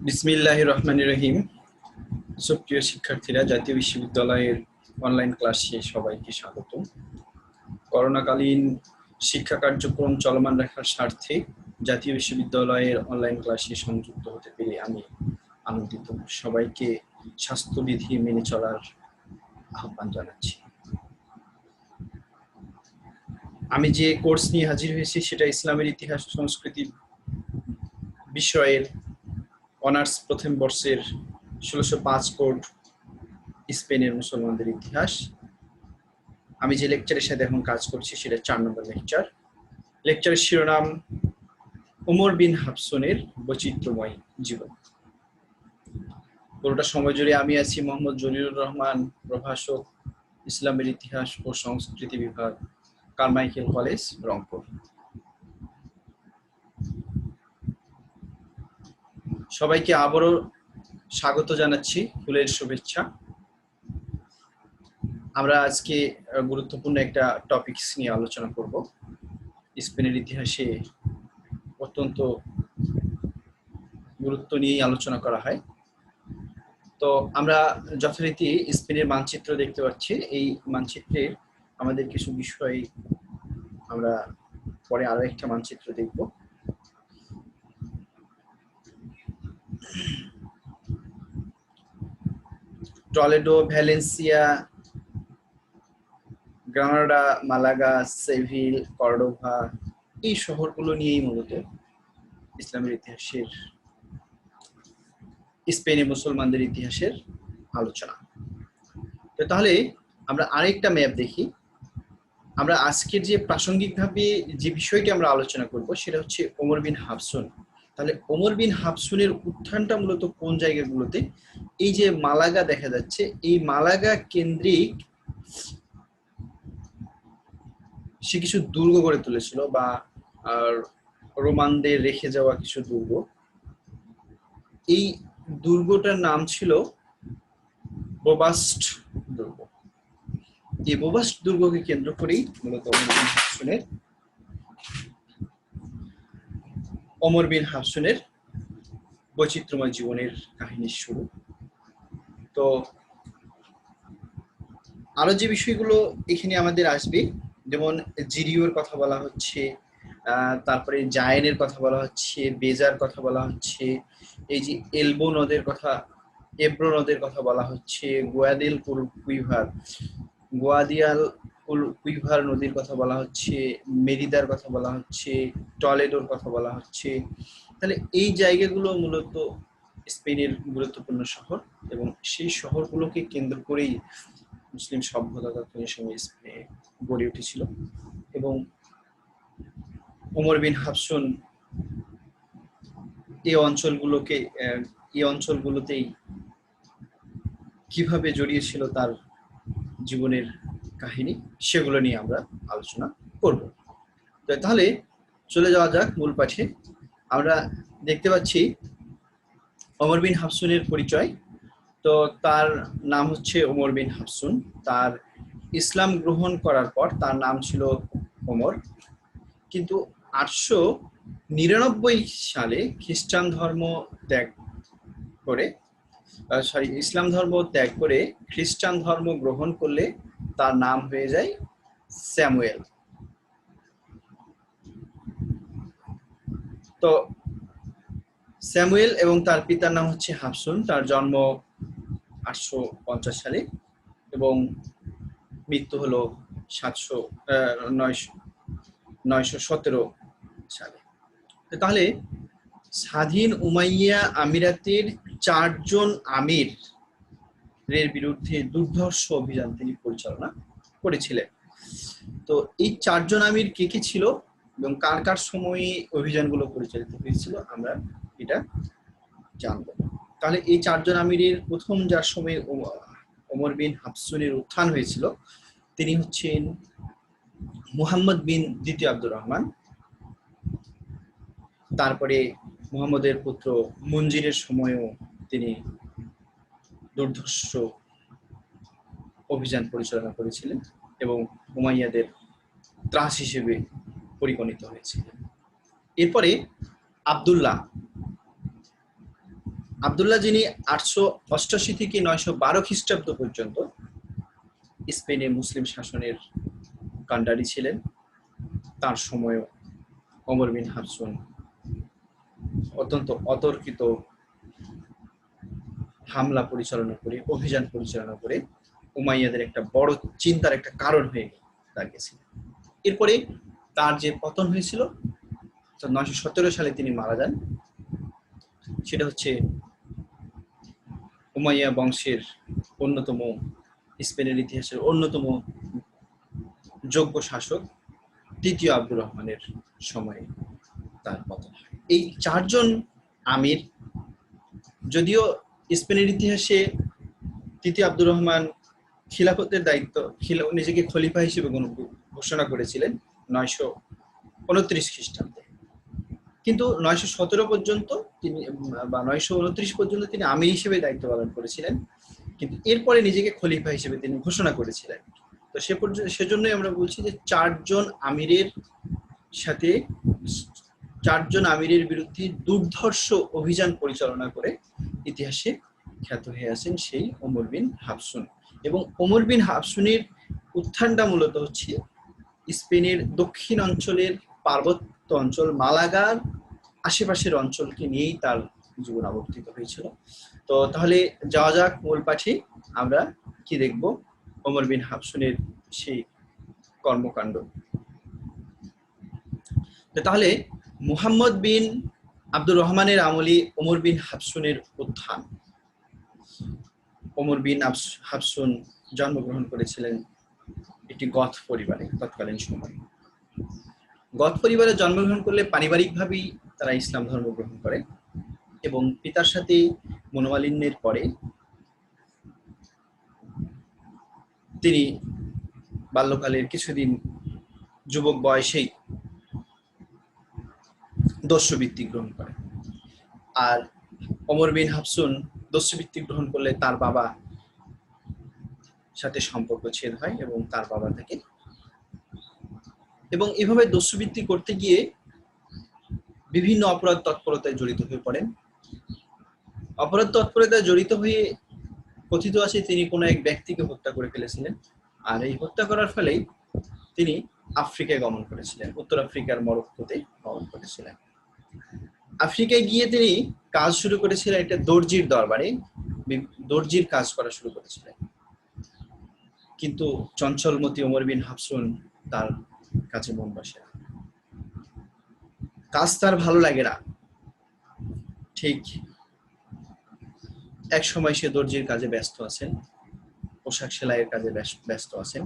বিসমিল্লাহির রহমানির রহিম। সুপ্রিয় শিক্ষার্থীরা, জাতীয় বিশ্ববিদ্যালয়ের অনলাইন ক্লাসে সবাইকে স্বাগত। করোনাকালীন শিক্ষা কার্যক্রম চলমান রাখার স্বার্থে জাতীয় বিশ্ববিদ্যালয়ের অনলাইন ক্লাসে সংযুক্ত হতে পেরে আমি আনন্দিত। সবাইকে স্বাস্থ্যবিধি মেনে চলার আহ্বান জানাচ্ছি। আমি যে কোর্স নিয়ে হাজির হয়েছি সেটা ইসলামের ইতিহাস ও সংস্কৃতি বিষয়ের অনার্স প্রথম বর্ষের ১৬০৫ কোড স্পেনের মুসলমানদের ইতিহাস। আমি যে লেকচারের সাথে এখন কাজ করছি সেটা ৪ নম্বর লেকচার। লেকচারের শিরোনাম ওমর বিন হাফসুনের বৈচিত্র্যময় জীবন। পুরোটা সময় জুড়ে আমি আছি মোহাম্মদ জলিলুর রহমান, প্রভাষক, ইসলামের ইতিহাস ও সংস্কৃতি বিভাগ, কারমাইকেল কলেজ, রংপুর। সবাইকে আবারও স্বাগত জানাচ্ছি, ফুলের শুভেচ্ছা। আমরা আজকে গুরুত্বপূর্ণ একটা টপিকস নিয়ে আলোচনা করব। স্পেনের ইতিহাসে অত্যন্ত গুরুত্ব নিয়ে আলোচনা করা হয়। তো আমরা যথারীতি স্পেনের মানচিত্র দেখতে পাচ্ছি। এই মানচিত্রের আমাদের কিছু বিষয় আমরা পরে আরো একটা মানচিত্র দেখব। Toledo, Valencia, Granada, মালাগা, civil, Cordova, এই শহরগুলো নিয়েই মূলত ইসলামের ইতিহাসের, স্পেনে মুসলমানদের ইতিহাসের আলোচনা। তো তাহলে আমরা আরেকটা ম্যাপ দেখি। আমরা আজকের যে প্রাসঙ্গিকভাবে যে বিষয়টি আমরা আলোচনা করব সেটা হচ্ছে ওমর বিন হাফসুন। তাহলে ওমর বিন হাফসুনের উত্থানটা মূলত কোন জায়গাগুলোতে? এই যে মালাগা দেখা যাচ্ছে, এই মালাগা কেন্দ্রিক সে কিছু দুর্গ গড়ে তুলেছিল, বা রোমানদের রেখে যাওয়া কিছু দুর্গ। এই দুর্গটার নাম ছিল বোবাস্ট দুর্গ। এই বোবাস্ট দুর্গকে কেন্দ্র করেই মূলত ওমর বিন হাফসুনের বৈচিত্র্যময় জীবনের কাহিনীর শুরু। তো আরো যে বিষয়গুলো এখানে আমাদের আসবে, যেমন জিরিওর কথা বলা হচ্ছে, তারপরে জায়েনের কথা বলা হচ্ছে, বেজার কথা বলা হচ্ছে, এই যে এলবো নদের কথা, এব্রো নদের কথা বলা হচ্ছে, গোয়াদিয়াল কুইভার নদীর কথা বলা হচ্ছে, মেরিদার কথা বলা হচ্ছে, টলেডোর কথা বলা হচ্ছে। তাহলে এই জায়গাগুলো মূলত স্পেনের গুরুত্বপূর্ণ শহর, এবং সেই শহরগুলোকে কেন্দ্র করেই মুসলিম সভ্যতা তৎকালীন সময়ে স্পেনে গড়ে উঠেছিল। এবং ওমর বিন হাফসুন এই অঞ্চলগুলোতেই কিভাবে জড়িয়েছিল তার জীবনের কাহিনী, সেগুলো নিয়ে আমরা আলোচনা করব। তাহলে চলে যাওয়া যাক মূল পাঠে। আমরা দেখতে পাচ্ছি ওমর বিন হাফসুনের পরিচয়। তো তার নাম হচ্ছে ওমর বিন হাফসুন। তার ইসলাম গ্রহণ করার পর তার নাম ছিল ওমর, কিন্তু ৮৯৯ সালে খ্রিস্টান ধর্ম ত্যাগ করে, ইসলাম ধর্ম ত্যাগ করে খ্রিস্টান ধর্ম গ্রহণ করলে তার নাম হয়ে যায় স্যামুয়েল। তো স্যামুয়েল এবং তার পিতার নাম হচ্ছে হাফসুন। তার জন্ম ৮৫০ সালে এবং মৃত্যু হলো ৯১৭ সালে। তাহলে স্বাধীন উমাইয়া আমিরাতের ৪ জন আমিরের বিরুদ্ধে দুর্ধর্ষ অভিযান তিনি পরিচালনা করেছিলেন। তো এই ৪ জন আমির কে কে ছিল এবং কার কার সময়ে অভিযানগুলো পরিচালিত হয়েছিল আমরা এটা জানবো। তাহলে এই ৪ জন আমিরের প্রথম যার সময় ওমর বিন হাফসুনের উত্থান হয়েছিল তিনি হচ্ছেন মুহাম্মদ বিন দ্বিতীয় আব্দুর রহমান। তারপরে মুহাম্মদের পুত্র মুনজিরের সময়ও তিনি দুর্ধর্ষ অভিযান পরিচালনা করেছিলেন এবং উমাইয়াদের ত্রাস হিসেবে পরিগণিত হয়েছিলেন। এরপরে আব্দুল্লাহ আবদুল্লাহ যিনি 888 থেকে 912 খ্রিস্টাব্দ পর্যন্ত স্পেনে মুসলিম শাসনের কাণ্ডারি ছিলেন। তার সময় ওমর বিন হাফসুন অত্যন্ত অতর্কিত হামলা পরিচালনা করে, অভিযান পরিচালনা করে উমাইয়াদের একটা বড় চিন্তার একটা কারণ হয়ে দাঁড়িয়েছিল। এরপরে তার যে পতন হয়েছিল 917 সালে তিনি মারা যান। সেটা হচ্ছে উমাইয়া বংশের অন্যতম, স্পেনের ইতিহাসের অন্যতম যোগ্য শাসক তৃতীয় আব্দুর রহমানের সময়ে তার পতন হয়। এই চারজন আমির, যদিও স্পেনের ইতিহাসে তৃতীয় আব্দুর রহমান খিলাফতের দায়িত্ব, নিজেকে খলিফা হিসেবে ঘোষণা করেছিলেন 929 খ্রিস্টাব্দে, কিন্তু 917 পর্যন্ত তিনি বা 929 পর্যন্ত তিনি আমির হিসেবে দায়িত্ব পালন করেছিলেন, কিন্তু এরপরে নিজেকে খলিফা হিসেবে তিনি ঘোষণা করেছিলেন। তো সেজন্যই আমরা বলছি যে চারজন আমিরের বিরুদ্ধে দুর্ধর্ষ অভিযান পরিচালনা করে ইতিহাসে খ্যাত হয়ে আছেন সেই ওমর বিন হাফসুন। এবং ওমর বিন হাফসুনের উত্থানটা মূলত হচ্ছে স্পেনের দক্ষিণ অঞ্চলের পার্বত্য অঞ্চল, মালাগার আশেপাশের অঞ্চলকে নিয়েই তার জীবন আবর্তিত হয়েছিল। তো তাহলে যাওয়া যাক মূল পাঠে, আমরা কি দেখব ওমর বিন হাফসুনের সেই কর্মকাণ্ড। তাহলে মুহাম্মদ বিন আব্দুর রহমানের আমলে ওমর বিন হাফসুনের উত্থান। ওমর বিন হাফসুন জন্মগ্রহণ করেছিলেন একটি গথ পরিবারে তৎকালীন সময়ে। গথ পরিবারে জন্মগ্রহণ করলে পারিবারিকভাবেই তারা ইসলাম ধর্ম গ্রহণ করে এবং পিতার সাথে মনোমালিন্যের পরে তিনি বাল্যকালের কিছুদিন যুবক বয়সেই দস্যুবৃত্তি গ্রহণ করেন। আর ওমর বিন হাফসুন দস্যুবৃত্তি গ্রহণ করলে তার বাবা সাথে সম্পর্ক ছেদ হয় এবং তার বাবা থেকে, এবং এভাবে দস্যুবৃত্তি করতে গিয়ে বিভিন্ন অপরাধ তৎপরতায় জড়িত হয়ে পড়েন। অপরাধ তৎপরতায় জড়িত হয়ে কথিত আছে তিনি কোনো এক ব্যক্তিকে হত্যা করে ফেলেছিলেন, আর এই হত্যা করার ফলেই তিনি আফ্রিকায় গমন করেছিলেন, উত্তর আফ্রিকার মরক্কোতে গমন করেছিলেন। আফ্রিকায় গিয়ে তিনি কাজ শুরু করেছিলেন একটা দর্জির দরবারে, দর্জির কাজ করা শুরু করেছিলেন। কিন্তু চঞ্চলমতি ওমর বিন হাফসুন তার কাছে মন বসে না, কাজ তার ভালো লাগে না। ঠিক এক সময় সে দর্জির কাজে ব্যস্ত আছেন, পোশাক সেলাইয়ের কাজে ব্যস্ত আছেন।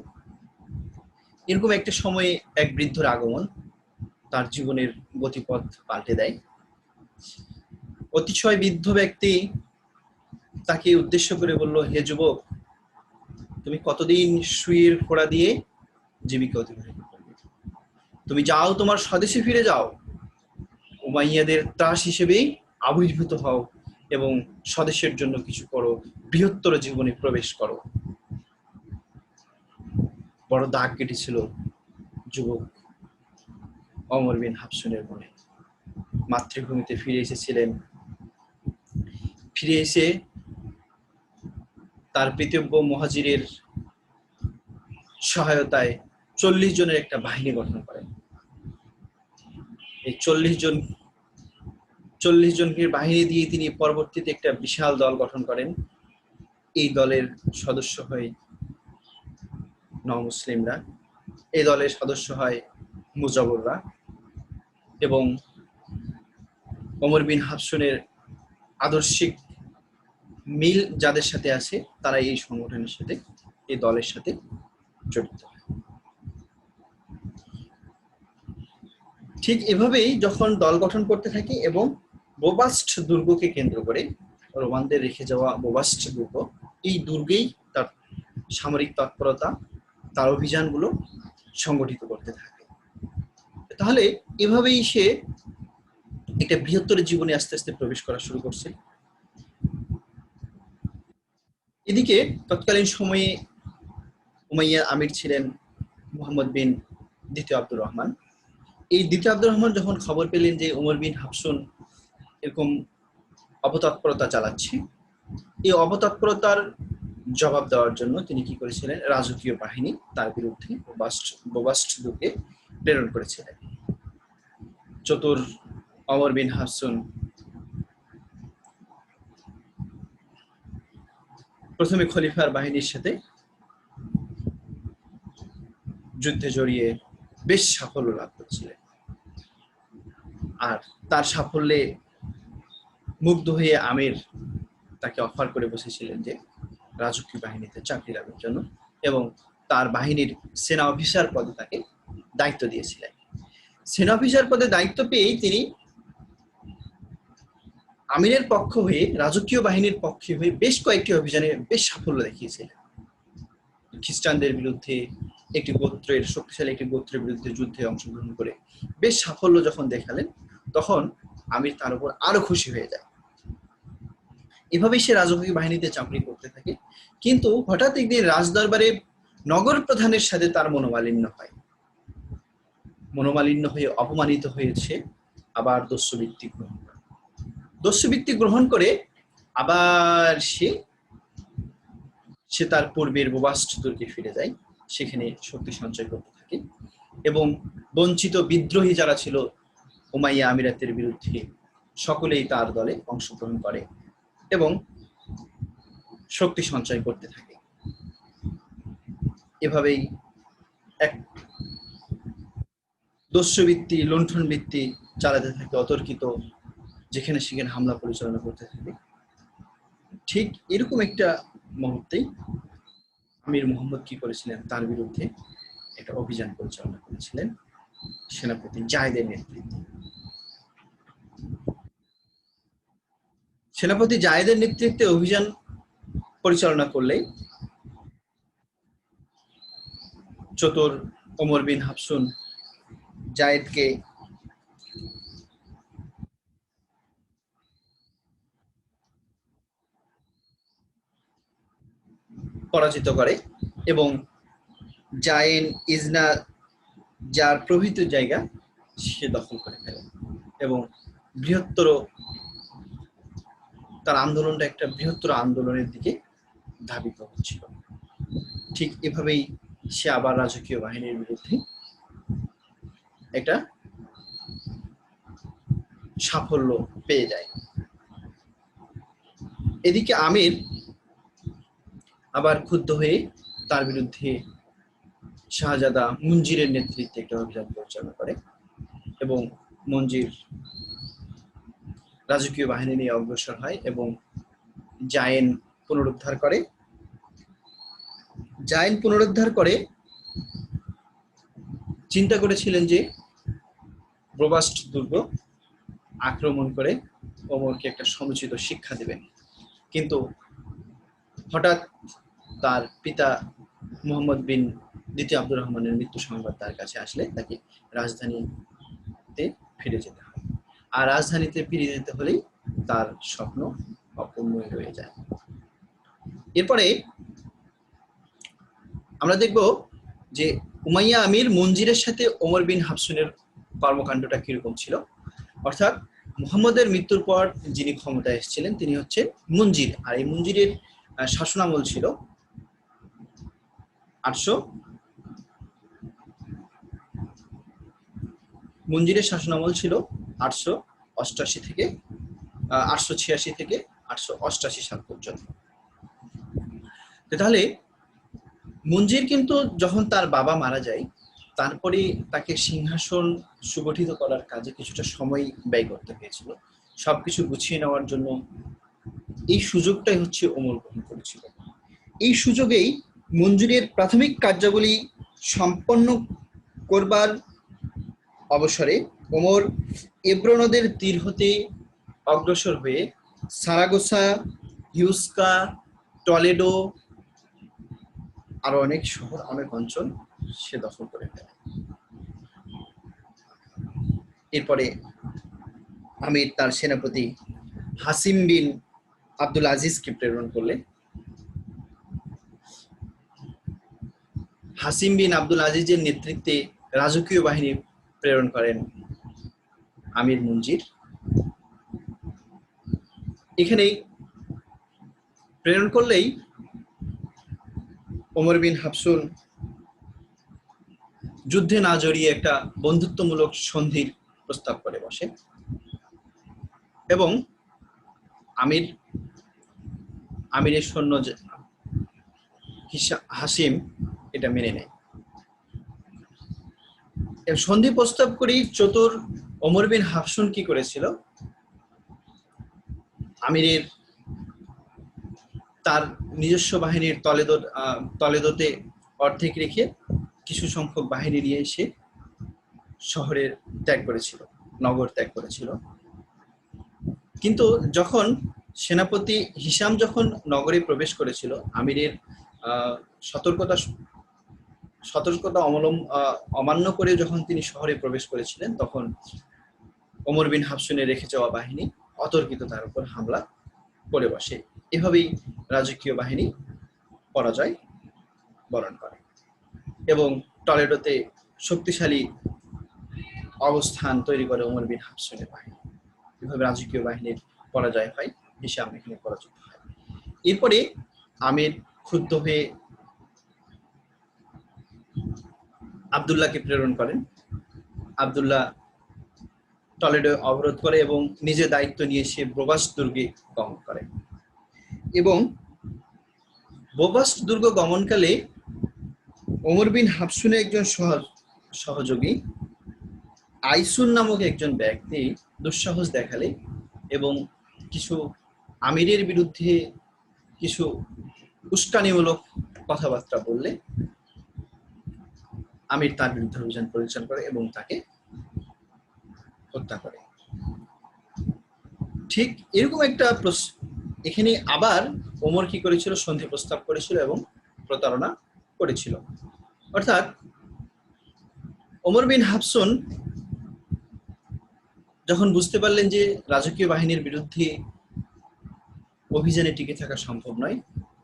এরকম একটা সময়ে এক বৃদ্ধর আগমন তার জীবনের গতিপথ পাল্টে দেয়। অতিশয় বৃদ্ধ ব্যক্তি তাকে উদ্দেশ্য করে বলল, হে যুবক, তুমি কতদিন শুয়ের ফোড়া দিয়ে জীবিকা অতিবাহিত করবে? তুমি যাও, তোমার স্বদেশে ফিরে যাও, উমাইয়াদের ত্রাস হিসেবেই আবির্ভূত হও এবং স্বদেশের জন্য কিছু করো, বৃহত্তর জীবনে প্রবেশ করো। বড় দাগ কেটেছিল যুবক ওমর বিন হাফসুনের মনে। মাতৃভূমিতে ফিরে এসেছিলেন, ফিরে এসে তার পিতব্য মুহাজিরের সহায়তায় 40 জনের একটা বাহিনী গঠন করেন। এই 40 জনের বাহিনী দিয়ে তিনি পরবর্তীতে একটা বিশাল দল গঠন করেন। এই দলের সদস্য হয় নমুসলিমরা, এই দলের সদস্য হয় মুজাবররা, এবং ওমর বিন হাফসুনের আদর্শিক মিল যাদের সাথে আছে তারা এই সংগঠনের সাথে, এই দলের সাথে জড়িত হয়। ঠিক এভাবেই যখন দল গঠন করতে থাকে এবং বোবাস্ট দুর্গকে কেন্দ্র করে, রোমানদের রেখে যাওয়া বোবাস্ট দুর্গ, এই দুর্গেই তার সামরিক তৎপরতা, তার অভিযানগুলো সংগঠিত করতে থাকে। তাহলে এভাবেই সে একটা বৃহত্তর জীবনে আস্তে আস্তে প্রবেশ করা শুরু করছে। এদিকে তৎকালীন সময়ে উমাইয়া আমির ছিলেন মুহাম্মদ বিন দ্বিতীয় আব্দুর রহমান। এই দ্বিতীয় আব্দুর রহমান যখন খবর পেলেন যে ওমর বিন হাফসুন এরকম অপতৎপরতা চালাচ্ছে। এই অপতৎপরতার জবাব দেওয়ার জন্য তিনি কি করেছিলেন, রাজকীয় বাহিনী তার বিরুদ্ধে বোবাস্টদুকে প্রেরণ করেছিলেন। চতুর ওমর বিন হাফসুন প্রথমে খলিফার বাহিনীর সাথে যুদ্ধে জড়িয়ে বেশ সাফল্য লাভ করেছিলেন। আর তার সাফল্যে মুগ্ধ হয়ে আমির তাকে অফার করে বসেছিলেন যে রাজকীয় বাহিনীতে চাকরি লাভের জন্য, এবং তার বাহিনীর সেনা অফিসার পদে তাকে দায়িত্ব দিয়েছিলেন। সেনা অফিসার পদে দায়িত্ব পেয়েই তিনি আমিরের পক্ষ হয়ে, রাজকীয় বাহিনীর পক্ষে হয়ে বেশ কয়েকটি অভিযানে বেশ সাফল্য দেখিয়েছিলেন। খ্রিস্টানদের বিরুদ্ধে শক্তিশালী একটি গোত্রের বিরুদ্ধে যুদ্ধে অংশগ্রহণ করে বেশ সাফল্য যখন দেখালেন, তখন আমির তার উপর আরো খুশি হয়ে যায়। এভাবেই সে রাজকীয় বাহিনীতে চাকরি করতে থাকে। কিন্তু হঠাৎ একদিন রাজদরবারে নগর প্রধানের সাথে তার মনোমালিন্য হয়। মনোমালিন্য হয়ে অপমানিত হয়েছে, আবার দস্যুবৃত্তি গ্রহণ করে আবার সে তার পূর্বের বোবাস্টদুর্গে ফিরে যায়। সেখানে শক্তি সঞ্চয় করতে থাকে এবং বঞ্চিত বিদ্রোহী যারা ছিল উমাইয়া আমিরাতের বিরুদ্ধে, সকলেই তার দলে অংশগ্রহণ করে এবং শক্তি সঞ্চয় করতে থাকে। এভাবেই এক দস্যুবৃত্তি, লুণ্ঠনবৃত্তি চালাতে থাকে, অতর্কিত যেখানে সেখানে হামলা পরিচালনা করতে থাকে। ঠিক এরকম একটা মুহূর্তেই আমির মুহাম্মদ কি করেছিলেন, তার বিরুদ্ধে একটা অভিযান পরিচালনা করেছিলেন সেনাপতি জায়েদের নেতৃত্বে। সেনাপতি জায়েদের নেতৃত্বে অভিযান পরিচালনা করলে চতুর ওমর বিন হাফসুন জায়েদকে পরাজিত করে এবং জায়েন, ইজনা, যার প্রভৃত জায়গা সে দখল করে ফেলে এবং তার আন্দোলনটা একটা বৃহত্তর আন্দোলনের দিকে ধাবিত হচ্ছিল। ঠিক এভাবেই সে আবার রাজকীয় বাহিনীর বিরুদ্ধে একটা সাফল্য পেয়ে যায়। এদিকে আমির আবার ক্ষুব্ধ হয়ে তার বিরুদ্ধে শাহজাদা মুনজিরের নেতৃত্বে একটা অভিযান পরিচালনা করে এবং মুনজির রাজকীয় বাহিনী নিয়ে অগ্রসর হয় এবং জায়েন পুনরুদ্ধার করে চিন্তা করেছিলেন যে বোবাস্ট দুর্গ আক্রমণ করে ওমরকে একটা সমুচিত শিক্ষা দেবেন। কিন্তু হঠাৎ তার পিতা মুহাম্মদ বিন দ্বিতীয় আব্দুর রহমানের মৃত্যু সংবাদ তার কাছে আসলে তাকে রাজধানীতে ফিরে যেতে হয়। আর রাজধানীতে ফিরে যেতে হলেই তার স্বপ্ন অপূর্ণ রয়ে যায়। এরপরে আমরা দেখব যে উমাইয়া আমির মুনজিরের সাথে ওমর বিন হাফসুনের কর্মকাণ্ডটা কিরকম ছিল। অর্থাৎ মুহাম্মদের মৃত্যুর পর যিনি ক্ষমতায় এসেছিলেন তিনি হচ্ছেন মুনজির, আর এই মুনজিরের শাসনামল ছিল 886 থেকে 888 সাল পর্যন্ত। তাহলে মুনজির কিন্তু যখন তার বাবা মারা যায়, তারপরে তাকে সিংহাসন সুগঠিত করার কাজে কিছুটা সময় ব্যয় করতে হয়েছিল। সবকিছু গুছিয়ে নেওয়ার জন্য এই সুযোগটাই হচ্ছে ওমর গ্রহণ করেছিল। এই সুযোগেই মুনজিরের প্রাথমিক কার্যাবলী সম্পন্ন করবার অবসরে ওমর এব্রো নদের তীর হতে অগ্রসর হয়ে সারাগোসা, হিউস্কা, টলেডো, আরো অনেক শহর, অনেক অঞ্চল সে দখল করে ফেলে। এরপরে আমির তার সেনাপতি হাসিম বিন আব্দুল আজিজকে প্রেরণ করলে হাসিম বিন আব্দুল আজিজের নেতৃত্বে রাজকীয় বাহিনী প্রেরণ করেন আমির মুনজির। এখানেই প্রেরণ করলেই ওমর বিন হাফসুন যুদ্ধে না জড়িয়ে একটা বন্ধুত্বমূলক সন্ধির প্রস্তাব করে বসে এবং আমিরের সৈন্য হাসিম এটা মেনে নেয়। সন্ধি প্রস্তাব করেই চতুর ওমর বিন হাফসুন কি করেছিল, আমিরের তার নিজস্ব বাহিনীর তলেদোতে অর্ধেক রেখে কিছু সংখ্যক বাহিনী নিয়ে এসে শহরের ত্যাগ করেছিল, নগর ত্যাগ করেছিল। কিন্তু যখন সেনাপতি হিশাম যখন নগরে প্রবেশ করেছিল, আমিরের সতর্কতা অমান্য করে যখন তিনি শহরে প্রবেশ করেছিলেন, তখন ওমর বিন হাফসুনের রেখে যাওয়া বাহিনী অতর্কিত তার উপর হামলা করে বসে। এভাবেই রাজকীয় বাহিনী পরাজয় বরণ করে এবং টলেডোতে শক্তিশালী অবস্থান তৈরি করে ওমর বিন হাফসুনের বাহিনী। এভাবে রাজকীয় বাহিনীর পরাজয় হয়, হিশাম এখানে পরাজিত হয়। এরপরে আমির ক্ষুব্ধ হয়ে আব্দুল্লাহকে প্রেরণ করেন। আব্দুল্লাহ টলেডো অবরোধ করে এবং নিজের দায়িত্ব নিয়ে সে বোবাস্ট দুর্গে গমন করে এবং বোবাস্ট দুর্গ গমনকালে ওমর বিন হাফসুনের একজন সহযোগী আইসুন নামক একজন ব্যক্তি দুঃসাহস দেখালে এবং কিছু আমিরের বিরুদ্ধে কিছু উস্কানিমূলক কথাবার্তা বললে আমির তার বিরুদ্ধে অভিযান পরিচালনা করে এবং তাকে হত্যা করে। ঠিক এরকম একটা এখানে আবার ওমর কি করেছিল, সন্ধি প্রস্তাব করেছিল এবং প্রতারণা করেছিল। অর্থাৎ ওমর বিন হাফসুন যখন বুঝতে পারলেন যে রাজকীয় বাহিনীর বিরুদ্ধে অভিযানে টিকে থাকা সম্ভব নয়,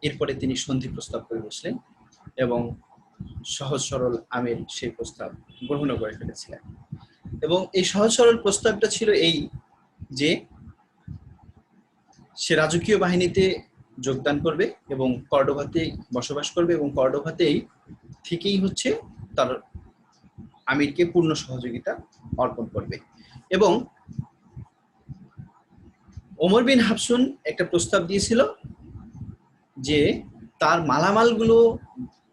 এরপরে তিনি সন্ধি প্রস্তাব করে বসলেন এবং সহজ সরল আমির সেই প্রস্তাব গ্রহণ করে ফেলেছিলেন। এবং এই সহজ সরল প্রস্তাবটা ছিল এই যে সে রাজকীয় বাহিনীতে যোগদান করবে এবং কর্ডোভাতে বসবাস করবে এবং কর্ডোভাতেই থেকেই হচ্ছে তার আমিরকে পূর্ণ সহযোগিতা অর্পণ করবে। এবং ওমর বিন হাফসুন একটা প্রস্তাব দিয়েছিল যে তার মালামালগুলো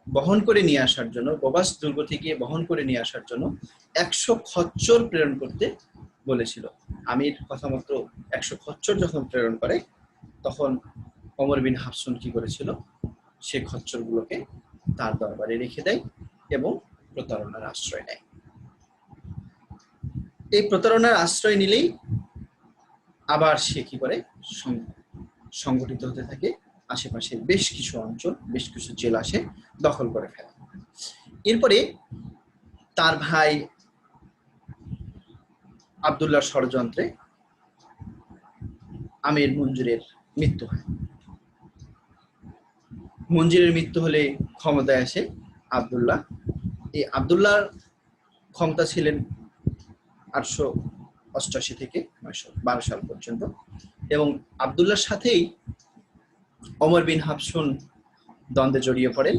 বহন করে নিয়ে আসার জন্য, বোবাস্ট দুর্গ থেকে বহন করে নিয়ে আসার জন্য 100 খচ্চর প্রেরণ করতে বলেছিল। আমির কথা মতো 100 খচ্চর যখন প্রেরণ করে, তখন ওমর বিন হাফসুন কি করেছিল, সে খচ্চরগুলোকে তার দরবারে রেখে দেয় এবং প্রতারণার আশ্রয় নেয়। এই প্রতারণার আশ্রয় নিলেই আবার সে কি করে, সংগঠিত হতে থাকে, আশেপাশের বেশ কিছু অঞ্চল, বেশ কিছু জেলা সে দখল করে ফেলে। এরপরে তার ভাই আব্দুল্লাহর ষড়যন্ত্রে আমির মঞ্জুরের মৃত্যু হয়। মঞ্জুরের মৃত্যু হলে ক্ষমতায় আসে আব্দুল্লাহ। এই আব্দুল্লাহর ক্ষমতা ছিলেন 888 থেকে 912 সাল পর্যন্ত এবং আব্দুল্লাহর সাথেই ওমর বিন হাফসুন দ্বন্দ্বে জড়িয়ে পড়েন।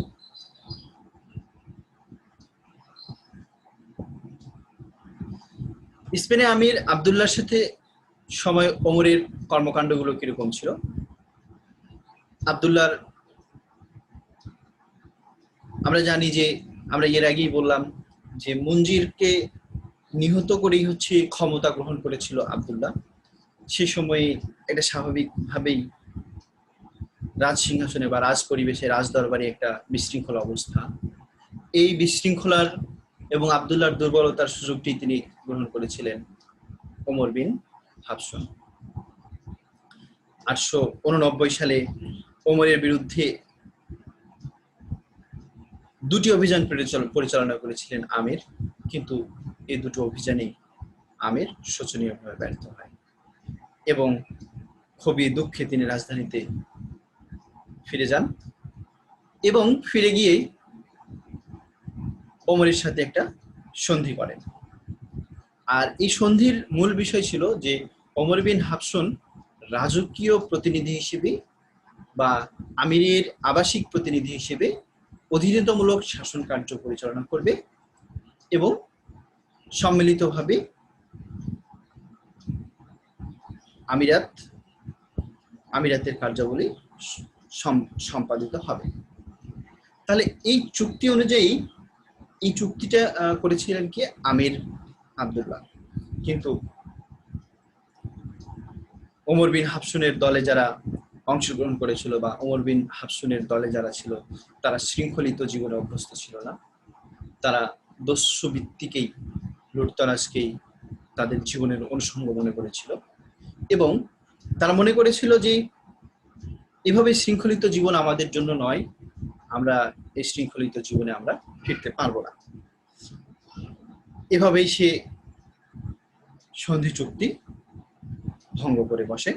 স্পেনে আমির আব্দুল্লাহর সাথে সময় ওমরের কর্মকাণ্ডগুলো কিরকম ছিল। আব্দুল্লাহর আমরা জানি যে, আমরা এর আগেই বললাম যে মঞ্জিরকে নিহত করেই হচ্ছে ক্ষমতা গ্রহণ করেছিল আব্দুল্লাহ। সে সময়ে এটা স্বাভাবিকভাবেই রাজ সিংহাসনে বা রাজ পরিবেশে, রাজ দরবারে একটা বিশৃঙ্খল অবস্থা। এই বিশৃঙ্খলার এবং আব্দুল্লাহর দুর্বলতার সুযোগটি তিনি গ্রহণ করেছিলেন ওমর বিন হাফসুন। 889 সালে ওমরের বিরুদ্ধে 2টি অভিযান পরিচালনা করেছিলেন আমির, কিন্তু এই দুটো অভিযানে আমির শোচনীয়ভাবে ব্যর্থ হয় এবং খুবই দুঃখে তিনি রাজধানীতে ফিরে যান এবং ফিরে গিয়ে ওমরের সাথে একটা সন্ধি করেন। আর এই সন্ধির মূল বিষয় ছিল যে ওমর বিন হাফসুন রাজকীয় প্রতিনিধি হিসেবে বা আমিরের আবাসিক প্রতিনিধি হিসেবে অধীনতামূলক শাসন কার্য পরিচালনা করবে এবং সম্মিলিতভাবে আমিরাতের কার্যাবলী সম্পাদিত হবে। তাহলে এই চুক্তি অনুযায়ী এই চুক্তিটা করেছিলেন কি আমির আব্দুল্লাহ। কিন্তু ওমর বিন হাফসুনের দলে যারা অংশগ্রহণ করেছিল বা ওমর বিন হাফসুনের দলে যারা ছিল তারা শৃঙ্খলিত জীবনে অভ্যস্ত ছিল না। তারা দস্যুবৃত্তিকেই, লুটতরাজকেই তাদের জীবনের অনুষঙ্গ মনে করেছিল এবং তারা মনে করেছিল যে এভাবে শৃঙ্খলিত জীবন আমাদের জন্য নয়, আমরা এই শৃঙ্খলিত জীবনে আমরা ফিরতে পারবো না। এভাবেই সে সন্ধি চুক্তি ভঙ্গ করে বসে।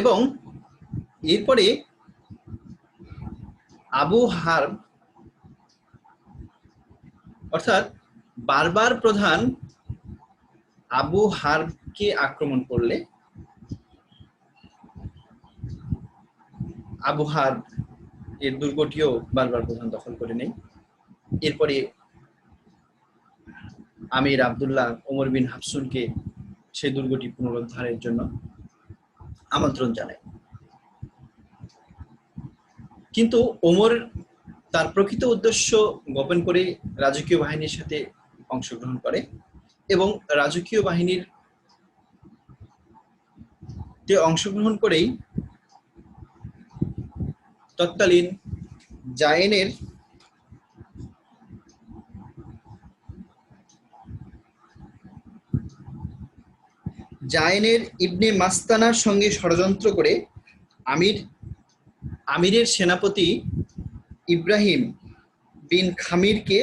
এবং এরপরে আবু হারব অর্থাৎ বারবার প্রধান আবু হারবকে আক্রমণ করলে আবু হারব এর দুর্গটিও বারবার প্রধান দখল করে নেয়। এরপরে আমির আব্দুল্লাহ ওমর বিন হাফসুনকে সেই দুর্গটি পুনরুদ্ধারের জন্য আমন্ত্রণ জানায়। কিন্তু ওমর তার প্রকৃত উদ্দেশ্য গোপন করে রাজকীয় বাহিনীর সাথে অংশগ্রহণ করে এবং রাজকীয় বাহিনীর অংশগ্রহণ করেই তৎকালীন জায়েনের ইবনে মাস্তানার সঙ্গে ষড়যন্ত্র করে আমিরের সেনাপতি ইব্রাহিম বিন খামিরকে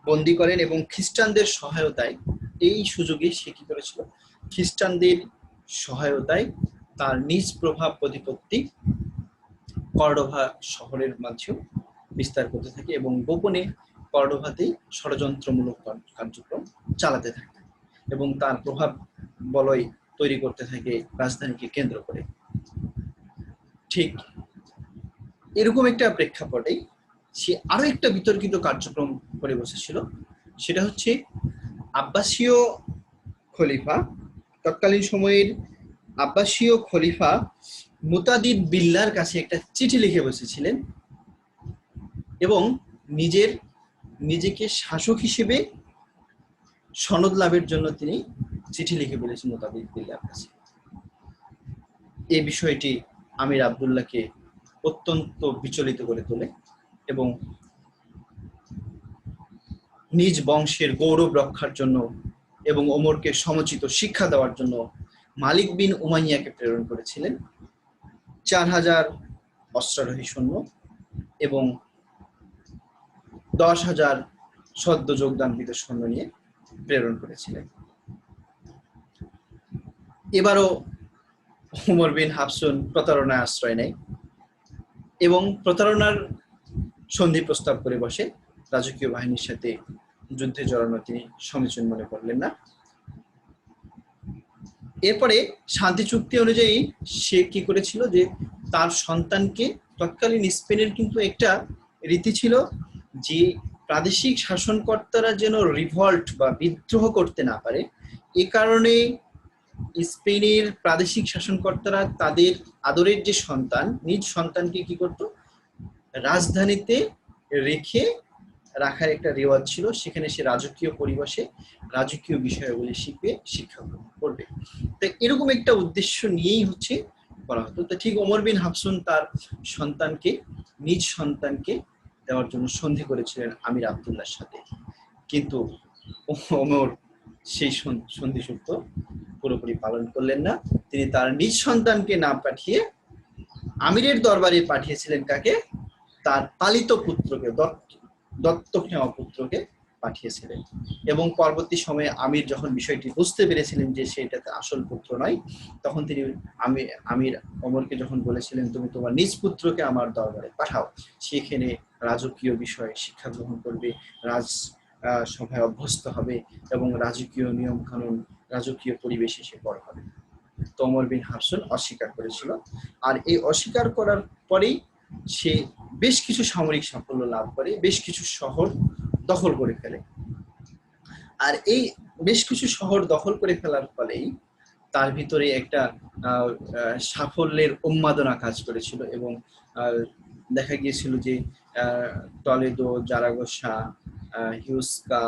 বন্দী করেন এবং খ্রিস্টানদের সহায়তায়, এই সুযোগে সে কি করেছিল, খ্রিস্টানদের সহায়তায় তার নিজ প্রভাব প্রতিপত্তি কর্ডোভা শহরের মাঝেও বিস্তার করতে থাকে এবং গোপনে কর্ডোভাতেই ষড়যন্ত্রমূলক কার্যক্রম চালাতে থাকে এবং তার প্রভাব বলয় তৈরি করতে থাকে রাজধানীকে কেন্দ্র করে। ঠিক এরকম একটা প্রেক্ষাপটে সে আরো একটা বিতর্কিত কার্যক্রম করে বসেছিল। সেটা হচ্ছে আব্বাসীয় খলিফা, তৎকালীন সময়ের আব্বাসীয় খলিফা মুতাদিদ বিল্লার কাছে একটা চিঠি লিখে বসেছিলেন এবং নিজেকে শাসক হিসেবে সনদ লাভের জন্য তিনি চিঠি লিখে বলেছেন মুতাদিদ বিল্লার কাছে। এই বিষয়টি আমির আব্দুল্লাহকে অত্যন্ত বিচলিত করে তোলে এবং নিজ বংশের গৌরব রক্ষার জন্য এবং ওমরকে সমুচিত শিক্ষা দেওয়ার জন্য মালিক বিন উমাইয়াকে প্রেরণ করেছিলেন 4000 অশ্বারোহী সৈন্য এবং 10,000 সদ্য যোগদানকৃত সৈন্য নিয়ে প্রেরণ করেছিলেন। এবারও ওমর বিন হাফসুন প্রতারণায় আশ্রয় নেয় এবং প্রতারণার সন্ধি প্রস্তাব করে বসে। রাজকীয় বাহিনীর সাথে যুদ্ধে জড়ানো তিনি সমীচীন মনে করলেন না। এরপরে শান্তি চুক্তি অনুযায়ী সে কি করেছিল যে তার সন্তানকে, তৎকালীন স্পেনের কিন্তু একটা রীতি ছিল যে প্রাদেশিক শাসনকর্তারা যেন রিভল্ট বা বিদ্রোহ করতে না পারে, এ কারণে স্পেনের প্রাদেশিক শাসনকর্তারা তাদের আদরের যে সন্তান, নিজ সন্তানকে কি করত, রাজধানীতে রাখার একটা রেওয়াজ ছিল। সেখানে সে রাজকীয় পরিবেশে রাজকীয় বিষয়াবলী শিখবে, শিক্ষা গ্রহণ করবে। তো এরকম একটা উদ্দেশ্য নিয়েই হচ্ছে করা হতো। তো ঠিক ওমর বিন হাফসুন তার নিজ সন্তানকে দেওয়ার জন্য সন্ধি করেছিলেন আমির আব্দুল্লাহর সাথে, কিন্তু ওমর সেই সন্ধি সূত্র পুরোপুরি পালন করলেন না। তিনি তার নিজ সন্তানকে না পাঠিয়ে আমিরের দরবারে পাঠিয়েছিলেন কাকে, তার পালিত পুত্রকে, দত্তক নেওয়া পুত্রকে পাঠিয়েছিলেন। এবং পরবর্তী সময়ে আমির যখন বিষয়টি বুঝতে পেরেছিলেন যে সেটাতে আসল পুত্র নয়, তখন তিনি আমির ওমরকে যখন বলেছিলেন তুমি তোমার নিজ পুত্রকে আমার দরবারে পাঠাও, সেখানে রাজকীয় বিষয়ে শিক্ষা গ্রহণ করবে, সভায় অভ্যস্ত হবে এবং রাজকীয় নিয়ম কানুন, রাজকীয় পরিবেশে সে বড় হবে। তো ওমর বিন হাফসুন অস্বীকার করেছিল। আর এই অস্বীকার করার পরেই সে বেশ কিছু সামরিক সাফল্য লাভ করে, বেশ কিছু শহর দখল করে ফেলে। আর এই বেশ কিছু শহর দখল করে ফেলার ফলেই তার ভিতরে একটা সাফল্যের উন্মাদনা কাজ করেছিল এবং দেখা গিয়েছিল যে টলেদো, জারাগোসা, হিউস্কা,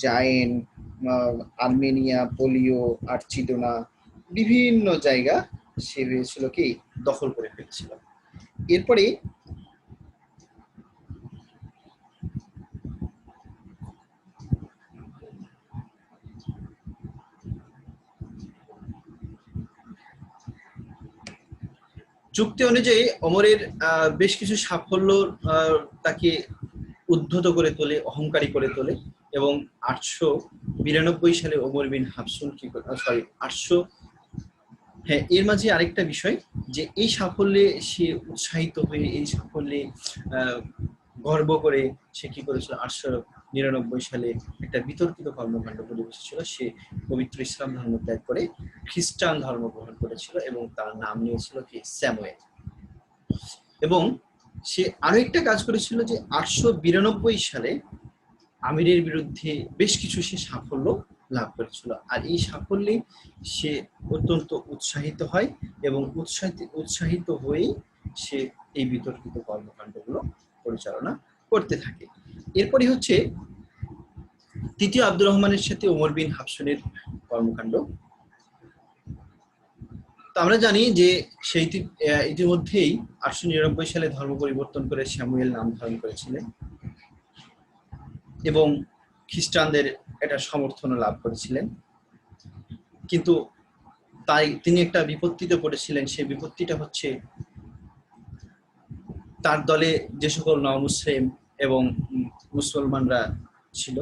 জায়েন, আর্মেনিয়া, পোলিও, আর্চিডোনা, বিভিন্ন জায়গা সে হয়েছিল কি দখল করে ফেলেছিল। এরপরে চুক্তি অনুযায়ী ওমরের বেশ কিছু সাফল্য তাকে উদ্ধত করে তোলে, অহংকারী করে তোলে এবং 892 সালে ওমর বিন হাফসুন কি সরি 800 হ্যাঁ, এর মাঝে আরেকটা বিষয় যে এই সাফল্যে সে উৎসাহিত হয়ে, এই সাফল্যে গর্ব করে সে কি করেছিল, 899 সালে একটা বিতর্কিত কর্মকাণ্ড করে বসেছিল। সে পবিত্র ইসলাম ধর্ম ত্যাগ করে খ্রিস্টান ধর্ম গ্রহণ করেছিল এবং তার নাম নিয়েছিল কি স্যামুয়েল। এবং সে আরো একটা কাজ করেছিল যে 892 সালে আমিরের বিরুদ্ধে বেশ কিছু সে সাফল্য লাভ করেছিল। আর এই সাফল্যে সে অত্যন্ত উৎসাহিত হয় এবং উৎসাহিত হয়েই সে এই বিতর্কিত কর্মকাণ্ডগুলো পরিচালনা করতে থাকে। এরপরে হচ্ছে তৃতীয় আব্দুর রহমানের সাথে ওমর বিন হাফসুনের কর্মকাণ্ড। তো আমরা জানি যে সেই ইতিমধ্যেই 899 সালে ধর্ম পরিবর্তন করে স্যামুয়েল নাম ধারণ করেছিলেন এবং খ্রিস্টানদের এটা সমর্থন লাভ করেছিলেন। কিন্তু তাই তিনি একটা বিপত্তিতে পড়েছিলেন। সেই বিপত্তিটা হচ্ছে তার দলে যে সকল নও-মুসলিম এবং মুসলমানরা ছিল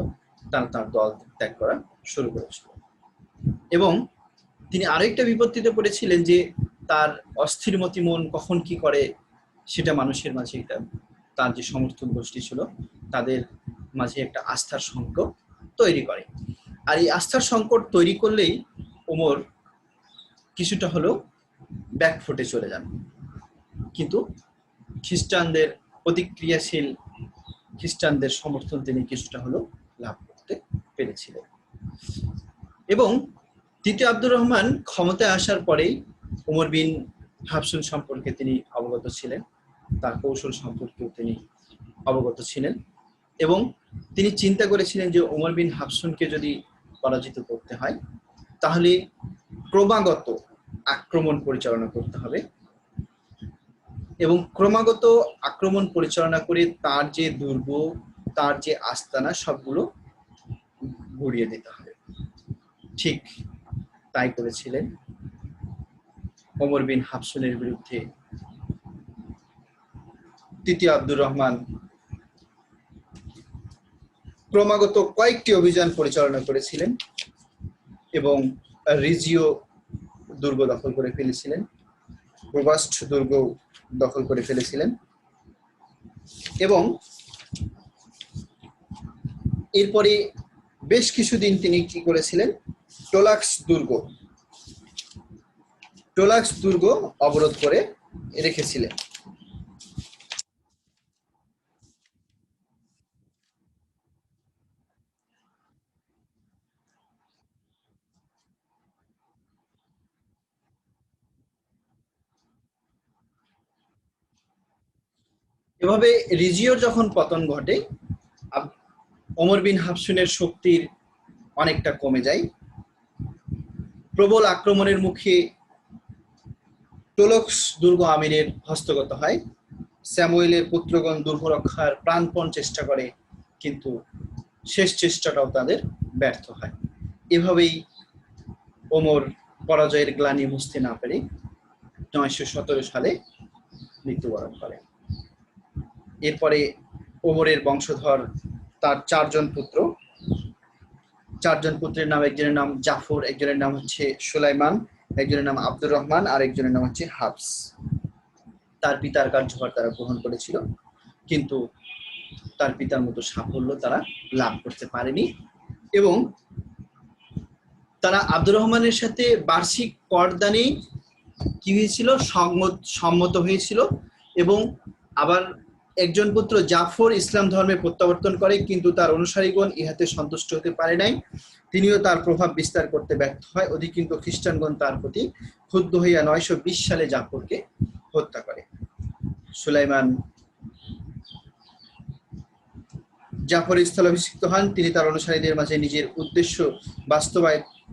তারা তার দল ত্যাগ করা শুরু করেছিল। এবং তিনি আরেকটা বিপত্তিতে পড়েছিলেন যে তার অস্থির মতি মন কখন কি করে সেটা মানুষের মাঝে একটা, তার যে সমর্থক গোষ্ঠী ছিল তাদের মাঝে একটা আস্থার সংকট তৈরি করে। আর এই আস্থার সংকট তৈরি করলেই ওমর কিছুটা হলেও ব্যাকফুটে চলে যান। কিন্তু খ্রিস্টানদের প্রতিক্রিয়াশীল খ্রিস্টানদের সমর্থন তিনি কিছুটা হলেও লাভ করতে পেরেছিলেন। এবং তৃতীয় আব্দুর রহমান ক্ষমতায় আসার পরেই ওমর বিন হাফসুন সম্পর্কে তিনি অবগত ছিলেন, তার কৌশল সম্পর্কেও তিনি অবগত ছিলেন এবং তিনি চিন্তা করেছিলেন যে ওমর বিন হাফসুনকে যদি পরাজিত করতে হয় তাহলে ক্রমাগত আক্রমণ পরিচালনা করতে হবে এবং ক্রমাগত আক্রমণ পরিচালনা করে তার যে দুর্গ, তার যে আস্তানা সবগুলো গুড়িয়ে দিতে হবে। ঠিক তাই করেছিলেন। ওমর বিন হাফসুনের বিরুদ্ধে তৃতীয় আব্দুর রহমান ক্রমাগত কয়েকটি অভিযান পরিচালনা করেছিলেন এবং রিজিও দুর্গ দখল করে ফেলেছিলেন, প্রবাস্ট দুর্গ দখল করে ফেলেছিলেন এবং এরপরে বেশ কিছুদিন তিনি কি করেছিলেন, টোলাক্স দুর্গ অবরোধ করে রেখেছিলেন। এভাবে রিজিওর যখন পতন ঘটে ওমর বিন হাফসুনের শক্তির অনেকটা কমে যায়। প্রবল আক্রমণের মুখে টোলক্স দুর্গ আমিরের হস্তগত হয়। স্যামুয়েলের পুত্রগণ দুর্গ রক্ষার প্রাণপণ চেষ্টা করে কিন্তু শেষ চেষ্টাটাও তাদের ব্যর্থ হয়। এভাবেই ওমর পরাজয়ের গ্লানি মুছতে না পেরে 917 সালে মৃত্যুবরণ করে। এরপরে ওমরের বংশধর তার চারজন পুত্রের নাম, একজনের নাম জাফর, একজনের নাম হচ্ছে সুলাইমান, একজনের নাম আব্দুর রহমান আর একজনের নাম হচ্ছে হাফস। তার পিতার কার্যভার তারা গ্রহণ করেছিল কিন্তু তার পিতার মতো সাফল্য তারা লাভ করতে পারেনি এবং তারা আব্দুর রহমানের সাথে বার্ষিক করদানে কি হয়েছিল, সম্মত হয়েছিল এবং আবার একজন পুত্র জাফর ইসলাম ধর্মে প্রত্যাবর্তন করে, কিন্তু তার অনুসারীগণ ইহাতে সন্তুষ্ট হতে পারে নাই। তিনিও তার প্রভাব বিস্তার করতে ব্যর্থ হয়। অধিকন্তু খ্রিস্টানগণ তার প্রতি ক্ষুব্ধ হইয়া 920 সালে জাফরকে হত্যা করে। সুলাইমান জাফর স্থলাভিষিক্ত হন। তিনি তার অনুসারীদের মাঝে নিজের উদ্দেশ্য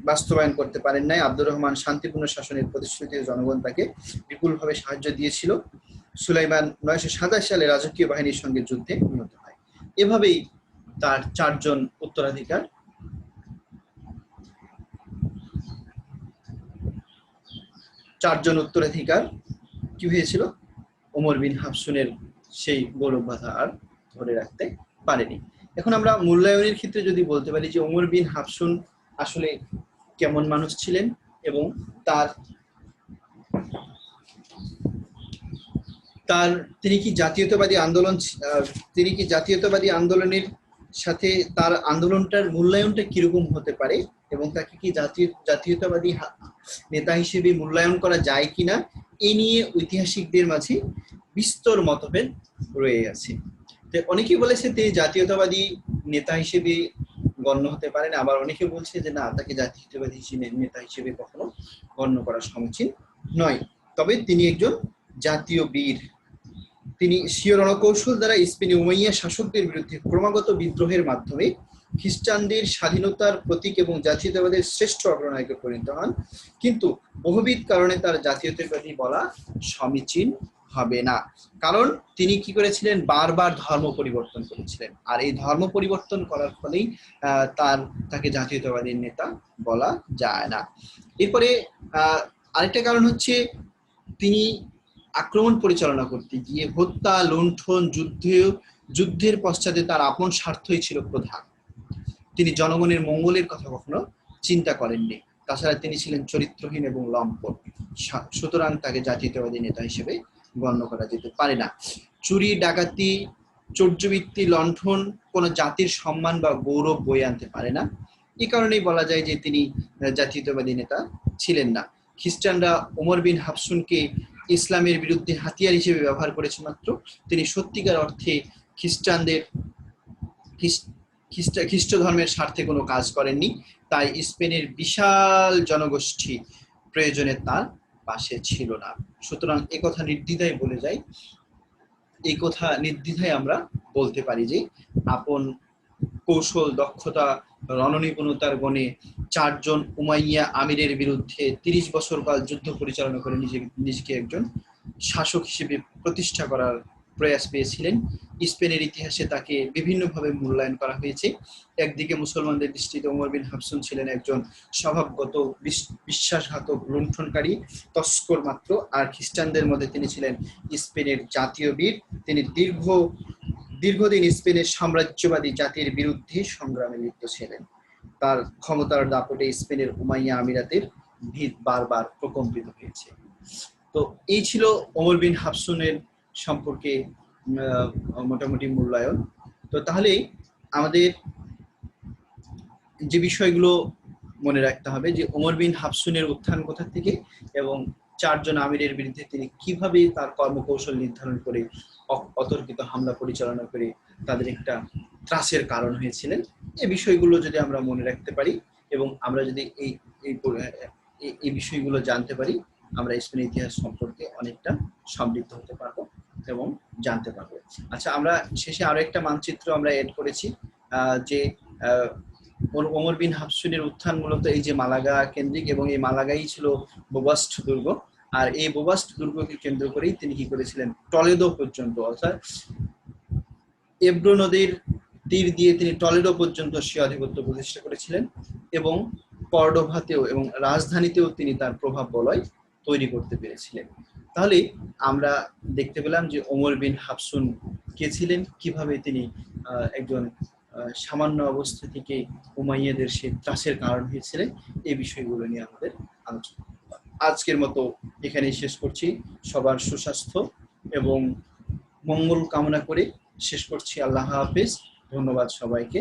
বাস্তবায়ন করতে পারেন নাই। আব্দুর রহমান শান্তিপূর্ণ শাসনের প্রতিশ্রুতি জনগণ তাকে বিপুলভাবে সাহায্য দিয়েছিল। সুলাইমান 927 সালে রাজকীয় বাহিনীর সঙ্গে যুদ্ধে নিহত হয়। এভাবেই তার চারজন উত্তরাধিকার কি হয়েছিল, ওমর বিন হাফসুনের সেই গৌরব বাধা আর ধরে রাখতে পারেনি। এখন আমরা মূল্যায়নের ক্ষেত্রে যদি বলতে পারি যে ওমর বিন হাফসুন আসলে কেমন মানুষ ছিলেন এবং তিনি কি জাতীয়তাবাদী আন্দোলনের সাথে তার আন্দোলনটার মূল্যায়নটা কিরকম হতে পারে এবং তাকে কি জাতীয়তাবাদী নেতা হিসেবে মূল্যায়ন করা যায় কিনা, এই নিয়ে ঐতিহাসিকদের মাঝে বিস্তর মতভেদ রয়ে আছে। অনেকে বলেছে তিনি জাতীয়তাবাদী নেতা হিসেবে গণ্য হতে পারেন, আবার অনেকে বলছে যে না, তাকে জাতীয়তাবাদী নেতা হিসেবে কখনো গণ্য করা সমীচীন নয়। তবে তিনি একজন জাতীয় বীর। তিনি স্বীয় রণকৌশল দ্বারা স্পেনীয় উমাইয়া শাসকদের বিরুদ্ধে ক্রমাগত বিদ্রোহের মাধ্যমে খ্রিস্টানদের স্বাধীনতার প্রতীক এবং জাতীয়তাবাদের শ্রেষ্ঠ অগ্রনায়কে পরিণত হন, কিন্তু বহুবিধ কারণে তার জাতীয়তাবাদী বলা সমীচীন হবে না। কারণ তিনি কি করেছিলেন, বারবার ধর্ম পরিবর্তন করেছিলেন, আর এই ধর্ম পরিবর্তন করার ফলেই তাকে জাতীয়তাবাদী নেতা বলা যায় না। এরপরে আরেকটা কারণ হচ্ছে, তিনি আক্রমণ পরিচালনা করতে গিয়ে হত্যা, লুণ্ঠন, যুদ্ধের পশ্চাতে তার আপন স্বার্থই ছিল প্রধান। তিনি জনগণের মঙ্গলের কথা কখনো চিন্তা করেননি। তাছাড়া তিনি ছিলেন চরিত্রহীন এবং লম্পট, সুতরাং তাকে জাতীয়তাবাদী নেতা হিসেবে গণ্য করা যেতে পারে না। চুরি, ডাকাতি, চৌর্যবৃত্তি, লণ্ঠন কোনো জাতির সম্মান বা গৌরব বয়ে আনতে পারে না। এই কারণেই বলা যায় যে তিনি জাতীয়তাবাদী নেতা ছিলেন না। খ্রিস্টানরা ওমর বিন হাফসুনকে ইসলামের বিরুদ্ধে হাতিয়ার হিসেবে ব্যবহার করেছে মাত্র, তিনি সত্যিকার অর্থে খ্রিস্ট ধর্মের স্বার্থে কোনো কাজ করেননি। তাই স্পেনের বিশাল জনগোষ্ঠী প্রয়োজনে তার পাশে ছিল না। সুতরাং একথা নির্দ্বিধায় আমরা বলতে পারি যে আপন কৌশল, দক্ষতা, রণনিপুণতার গুণে চারজন উমাইয়া আমিরের বিরুদ্ধে 30 বছর কাল যুদ্ধ পরিচালনা করে নিজেকে একজন শাসক হিসেবে প্রতিষ্ঠা করার প্রয়াস পেয়েছিলেন। স্পেনের ইতিহাসে তাকে বিভিন্নভাবে মূল্যায়ন করা হয়েছে। একদিকে মুসলমানদের দৃষ্টিতে ওমর বিন হাফসুন ছিলেন একজন স্বভাবগত বিশ্বাসঘাতক, লুণ্ঠনকারী, তস্কর মাত্র, আর খ্রিস্টানদের মধ্যে তিনি ছিলেন স্পেনের জাতীয় বীর। তিনি দীর্ঘদিন স্পেনের সাম্রাজ্যবাদী জাতির বিরুদ্ধে সংগ্রামে লিপ্ত ছিলেন। তার ক্ষমতার দাপটে স্পেনের উমাইয়া আমিরাতের ভিত বারবার প্রকম্পিত হয়েছে। তো এই ছিল ওমর বিন হাফসুনের সম্পর্কে মোটামুটি মূল্যায়ন। তো তাহলে আমাদের যে বিষয়গুলো মনে রাখতে হবে যে ওমর বিন হাফসুনের উত্থান কোথা থেকে এবং চারজন আমিরের বিরুদ্ধে তিনি কিভাবে তার কর্মকৌশল নির্ধারণ করে অতর্কিত হামলা পরিচালনা করে তাদের একটা ত্রাসের কারণ হয়েছিলেন। এই বিষয়গুলো যদি আমরা মনে রাখতে পারি এবং আমরা যদি এই বিষয়গুলো জানতে পারি, আমরা স্পেনের ইতিহাস সম্পর্কে অনেকটা সমৃদ্ধ হতে পারবো এবং জানতে পারবো। আচ্ছা, আমরা শেষে আরো একটা মানচিত্র আমরা এড করেছি যে ওমর বিন হাফসুনের উত্থান মূলত এই যে মালাগা কেন্দ্রিক, এবং এই মালাগাই ছিল বোবাস্ট দুর্গ, আর এই বোবাস্ট দুর্গকে কেন্দ্র করেই তিনি কি করেছিলেন, টলেদো পর্যন্ত, অর্থাৎ এব্রো নদীর তীর দিয়ে তিনি টলেডো পর্যন্ত স্বীয় আধিপত্য প্রতিষ্ঠা করেছিলেন এবং কর্ডোভাতেও এবং রাজধানীতেও তিনি তার প্রভাব বলয় তৈরি করতে পেরেছিলেন। তাহলে আমরা দেখতে পেলাম যে ওমর বিন হাফসুন কে ছিলেন, কিভাবে তিনি একজন সামান্য অবস্থা থেকে উমাইয়াদের সে ত্রাসের কারণ হয়েছিলেন। এই বিষয়গুলো নিয়ে আমাদের আলোচনা আজকের মতো এখানেই শেষ করছি। সবার সুস্বাস্থ্য এবং মঙ্গল কামনা করে শেষ করছি। আল্লাহ হাফেজ। ধন্যবাদ সবাইকে।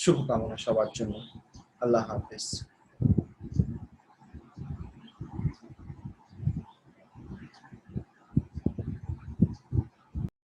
শুভকামনা সবার জন্য। আল্লাহ হাফেজ।